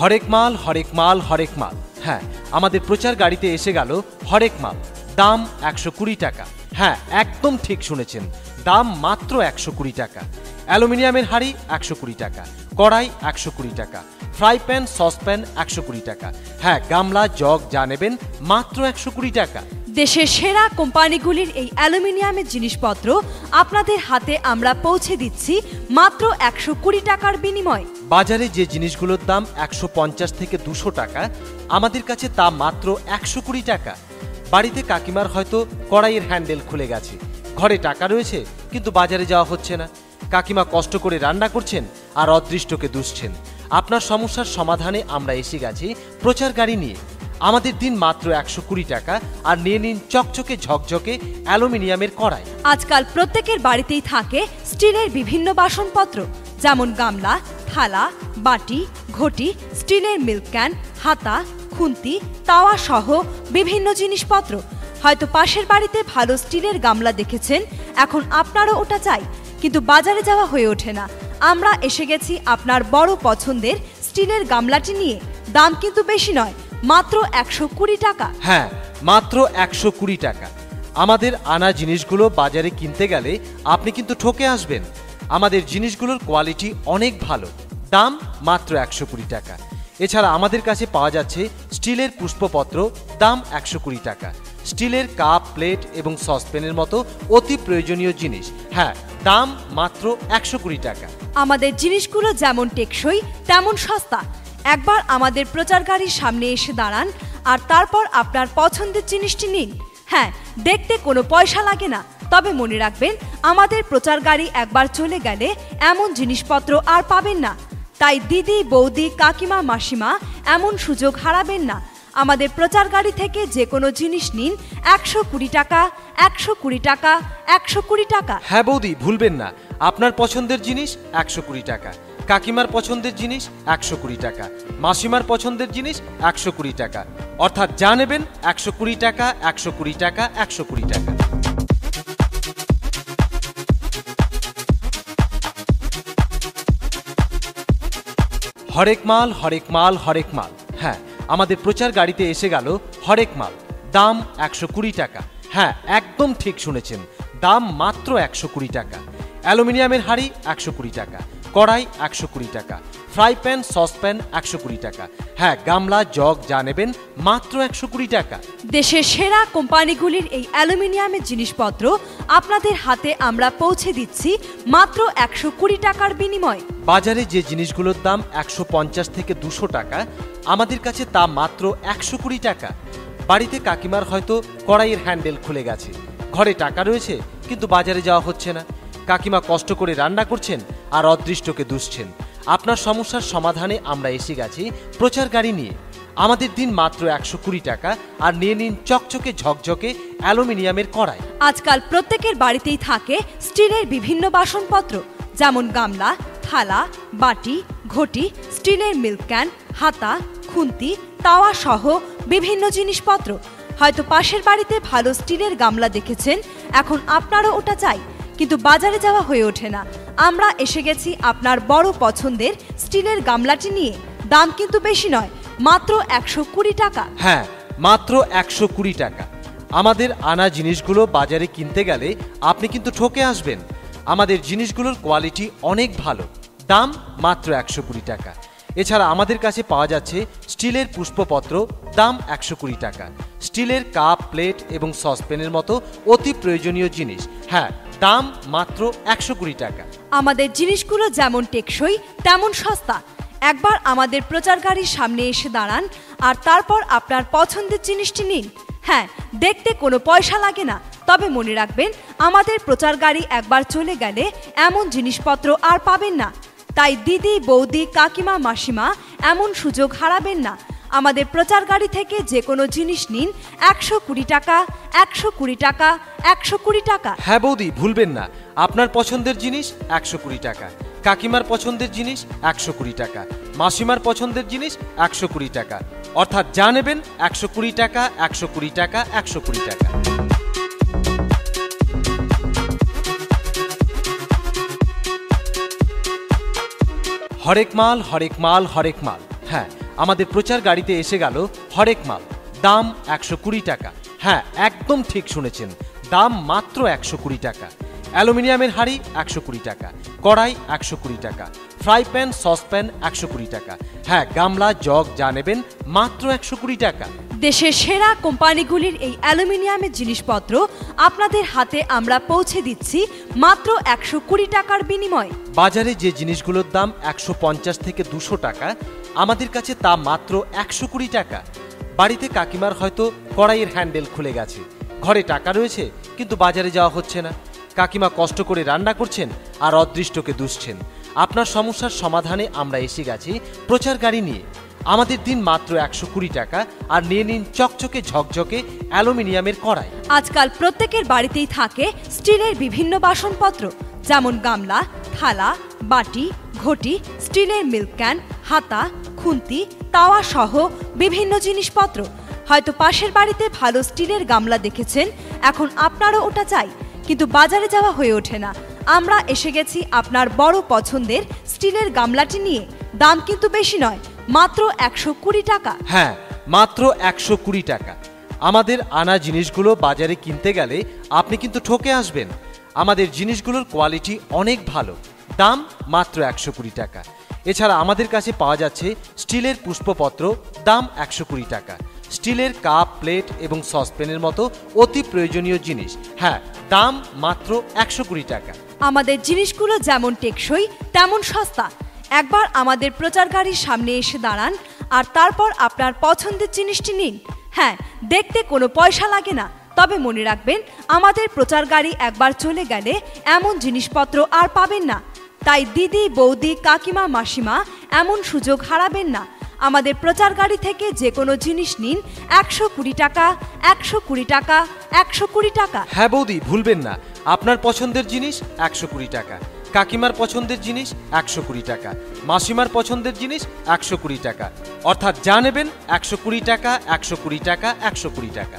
হরেক মাল হরেক মাল হরেক মাল। হ্যাঁ, আমাদের প্রচার গাড়িতে এসে গেল হরেক মাল। দাম 120 টাকা। হ্যাঁ, একদম ঠিক শুনেছেন, দাম মাত্র 120 টাকা। অ্যালুমিনিয়ামের হাঁড়ি 120 টাকা, কড়াই 120 টাকা, ফ্রাই প্যান সসপ্যান 120 টাকা। হ্যাঁ, গামলা জগ যা নেবেন মাত্র 120 টাকা। দেশের সেরা কোম্পানিগুলির এই অ্যালুমিনিয়ামের জিনিসপত্র আপনাদের হাতে আমরা পৌঁছে দিচ্ছি মাত্র 120 টাকার বিনিময়ে। বাজারে যে জিনিসগুলোর দাম 150 থেকে 200 টাকা, আমাদের কাছে তা মাত্র 120 টাকা। বাড়িতে কাকিমার হয়তো কড়াইয়ের হ্যান্ডেল খুলে গেছে, ঘরে টাকা রয়েছে কিন্তু বাজারে যাওয়া হচ্ছে না। কাকিমা কষ্ট করে রান্না করছেন আর অদৃষ্টকে দুষছেন। আপনার সমস্যার সমাধানে আমরা এসে গেছি প্রচার গাড়ি নিয়ে। আমাদের দিন মাত্র 120 টাকা, আর নিয়ে নিন চকচকে ঝকঝকে অ্যালুমিনিয়ামের কড়াই। আজকাল প্রত্যেকের বাড়িতেই থাকে স্টিলের বিভিন্ন বাসনপত্র, যেমন গামলা, থালা, বাটি, ঘটি, স্টিলের মিল্ক ক্যান, হাতা, খুন্তি, তাওয়া সহ বিভিন্ন জিনিসপত্র। হয়তো পাশের বাড়িতে ভালো স্টিলের গামলা দেখেছেন, এখন আপনারও ওটা চাই, কিন্তু বাজারে যাওয়া হয়ে ওঠে না। আমরা এসে গেছি আপনার বড় পছন্দের স্টিলের গামলাটি নিয়ে। দাম কিন্তু বেশি নয়, মাত্র 120 টাকা। হ্যাঁ, মাত্র 120 টাকা। আমাদের আনা জিনিসগুলো বাজারে কিনতে গেলে আপনি কিন্তু ঠকে আসবেন। আমাদের জিনিসগুলোর কোয়ালিটি অনেক ভালো, দাম মাত্র 120 টাকা। এছাড়া আমাদের কাছে পাওয়া যাচ্ছে স্টিলের পুষ্পপত্র, দাম 120 টাকা। স্টিলের কাপ, প্লেট এবং সসপ্যানের মতো অতি প্রয়োজনীয় জিনিস, হ্যাঁ, দাম মাত্র 120 টাকা। আমাদের জিনিসগুলো যেমন টেকসই তেমন সস্তা। একবার আমাদের প্রচার গাড়ির সামনে এসে দাঁড়ান আর তারপর আপনার পছন্দের জিনিসটি নিন। হ্যাঁ, দেখতে কোনো পয়সা লাগে না, তবে মনে রাখবেন আমাদের প্রচার গাড়ি একবার চলে গেলে এমন জিনিসপত্র আর পাবেন না। তাই দিদি, বৌদি, কাকিমা, মাসিমা, এমন সুযোগ হারাবেন না। আমাদের প্রচার গাড়ি থেকে যে কোনো জিনিস নিন 120 টাকা, 120 টাকা, 120 টাকা। হ্যাঁ বৌদি, ভুলবেন না, আপনার পছন্দের জিনিস 120 টাকা, কাকিমার পছন্দের জিনিস 120 টাকা, মাসিমার পছন্দের জিনিস 120 টাকা। অর্থাৎ যা নেবেন 120 টাকা, 120 টাকা, 120 টাকা। হরেক মাল হরেক মাল হরেক মাল। হ্যাঁ, আমাদের প্রচার গাড়িতে এসে গেল হরেক মাল। দাম 120 টাকা। হ্যাঁ, একদম ঠিক শুনেছেন, দাম মাত্র 120 টাকা। অ্যালুমিনিয়ামের হাঁড়ি 120 টাকা, কড়াই 120 টাকা, ফ্রাই প্যান সসপ্যান 120 টাকা। হ্যাঁ, গামলা জগ যা নেবেন মাত্র 120 টাকা। দেশের সেরা কোম্পানিগুলির এই অ্যালুমিনিয়ামের জিনিসপত্র আপনাদের হাতে আমরা পৌঁছে দিচ্ছি মাত্র 120 টাকার বিনিময়ে। বাজারে যে জিনিসগুলোর দাম 150 থেকে 200 টাকা, আমাদের কাছে তা মাত্র 120 টাকা। বাড়িতে কাকিমার হয়তো কড়াইয়ের হ্যান্ডেল খুলে গেছে, ঘরে টাকা রয়েছে কিন্তু বাজারে যাওয়া হচ্ছে না। কাকিমা কষ্ট করে রান্না করছেন আর অদৃষ্টকে দুষছেন। আপনার সমস্যার সমাধানে আমরা এসে গেছি প্রচার গাড়ি নিয়ে। আমাদের দিন মাত্র 120 টাকা, আর নিয়ে নিন চকচকে ঝকঝকে অ্যালুমিনিয়ামের কড়াই। আজকাল প্রত্যেকের বাড়িতেই থাকে স্টিলের বিভিন্ন বাসনপত্র, যেমন গামলা, থালা, বাটি, ঘটি, স্টিলের মিল্ক ক্যান, হাতা, খুন্তি, তাওয়া সহ বিভিন্ন জিনিসপত্র। হয়তো পাশের বাড়িতে ভালো স্টিলের গামলা দেখেছেন, এখন আপনারও ওটা চাই, কিন্তু বাজারে যাওয়া হয়ে ওঠে না। আমরা এসে গেছি আপনার বড় পছন্দের স্টিলের গামলাটি নিয়ে। দাম কিন্তু বেশি নয়, মাত্র 120 টাকা। হ্যাঁ, মাত্র 120 টাকা। আমাদের আনা জিনিসগুলো বাজারে কিনতে গেলে আপনি কিন্তু ঠকে আসবেন। আমাদের জিনিসগুলোর কোয়ালিটি অনেক ভালো, দাম মাত্র 120 টাকা। এছাড়া আমাদের কাছে পাওয়া যাচ্ছে স্টিলের পুষ্পপত্র, দাম 120 টাকা। স্টিলের কাপ, প্লেট এবং সসপ্যানের মতো অতি প্রয়োজনীয় জিনিস, হ্যাঁ, দাম মাত্র 120 টাকা। আমাদের জিনিসগুলো যেমন টেকসই তেমন সস্তা। একবার আমাদের প্রচার গাড়ির সামনে এসে দাঁড়ান আর তারপর আপনার পছন্দের জিনিসটি নিন। হ্যাঁ, দেখতে কোনো পয়সা লাগে না, তবে মনে রাখবেন আমাদের প্রচার গাড়ি একবার চলে গেলে এমন জিনিসপত্র আর পাবেন না। তাই দিদি, বৌদি, কাকিমা, মাসিমা, এমন সুযোগ হারাবেন না। আমাদের প্রচার গাড়ি থেকে যে কোনো জিনিস নিন 120 টাকা, 120 টাকা, 120 টাকা। হ্যাঁ বৌদি, ভুলবেন না, আপনার পছন্দের জিনিস 120 টাকা, কাকিমার পছন্দের জিনিস 120 টাকা, মাসিমার পছন্দের জিনিস 120 টাকা। অর্থাৎ যা নেবেন 120 টাকা, 120 টাকা, 120 টাকা। হরেক মাল হরেক মাল হরেক মাল। হ্যাঁ, আমাদের প্রচার গাড়িতে এসে গেল হরেক মাল, দাম 120 টাকা। হ্যাঁ, একদম ঠিক শুনেছেন, দাম মাত্র 120 টাকা। অ্যালুমিনিয়ামের হাঁড়ি 120 টাকা, কড়াই 120 টাকা, ফ্রাই প্যান সসপ্যান 120 টাকা। হ্যাঁ, গামলা জগ যা নেবেন মাত্র 120 টাকা। দেশের সেরা কোম্পানিগুলির এই অ্যালুমিনিয়ামের জিনিসপত্র আপনাদের হাতে আমরা পৌঁছে দিচ্ছি মাত্র 120 টাকার বিনিময়ে। বাজারে যে জিনিসগুলোর দাম 150 থেকে 200 টাকা, আমাদের কাছে তা মাত্র 120 টাকা। বাড়িতে কাকিমার হয়তো কড়াইয়ের হ্যান্ডেল খুলে গেছে, ঘরে টাকা রয়েছে কিন্তু বাজারে যাওয়া হচ্ছে না। কাকিমা কষ্ট করে রান্না করছেন আর অদৃষ্টকে দুষছেন। আপনার সমস্যার সমাধানে আমরা এসে গেছি প্রচার গাড়ি নিয়ে। আমাদের দিন মাত্র 120 টাকা, আর নিয়ে নিন চকচকে ঝকঝকে অ্যালুমিনিয়ামের কড়াই। আজকাল প্রত্যেকের বাড়িতেই থাকে স্টিলের বিভিন্ন বাসনপত্র, যেমন গামলা, থালা, বাটি, ঘটি, স্টিলের মিল্ক ক্যান, হাতা, খুন্তি, তাওয়া সহ বিভিন্ন জিনিসপত্র। হয়তো পাশের বাড়িতে ভালো স্টিলের গামলা দেখেছেন, এখন আপনারও ওটা চাই, কিন্তু বাজারে যাওয়া হয়ে ওঠে না। আমরা এসে গেছি আপনার বড় পছন্দের স্টিলের গামলাটি নিয়ে। দাম কিন্তু বেশি নয়, মাত্র 120 টাকা। হ্যাঁ, মাত্র 120 টাকা। আমাদের আনা জিনিসগুলো বাজারে কিনতে গেলে আপনি কিন্তু ঠকে আসবেন। আমাদের জিনিসগুলোর কোয়ালিটি অনেক ভালো, দাম মাত্র 120 টাকা। এছাড়া আমাদের কাছে পাওয়া যাচ্ছে স্টিলের পুষ্পপত্র, দাম 120 টাকা। স্টিলের কাপ, প্লেট এবং সসপ্যানের মতো অতি প্রয়োজনীয় জিনিস, হ্যাঁ, দাম মাত্র 120 টাকা। আমাদের জিনিসগুলো যেমন টেকসই তেমন সস্তা। একবার আমাদের প্রচার গাড়ির সামনে এসে দাঁড়ান আর তারপর আপনার পছন্দের জিনিসটি নিন। হ্যাঁ, দেখতে কোনো পয়সা লাগে না, তবে মনে রাখবেন আমাদের প্রচার গাড়ি একবার চলে গেলে এমন জিনিসপত্র আর পাবেন না। তাই দিদি, বৌদি, কাকিমা, মাসিমা, এমন সুযোগ হারাবেন না। আমাদের প্রচার গাড়ি থেকে যে কোনো জিনিস নিন 120 টাকা, 120 টাকা, 120 টাকা। হ্যাঁ বৌদি, ভুলবেন না, আপনার পছন্দের জিনিস 120 টাকা, কাকিমার পছন্দের জিনিস 120 টাকা, মাসিমার পছন্দের জিনিস 120 টাকা। অর্থাৎ যা নেবেন 120 টাকা, 120 টাকা, 120 টাকা।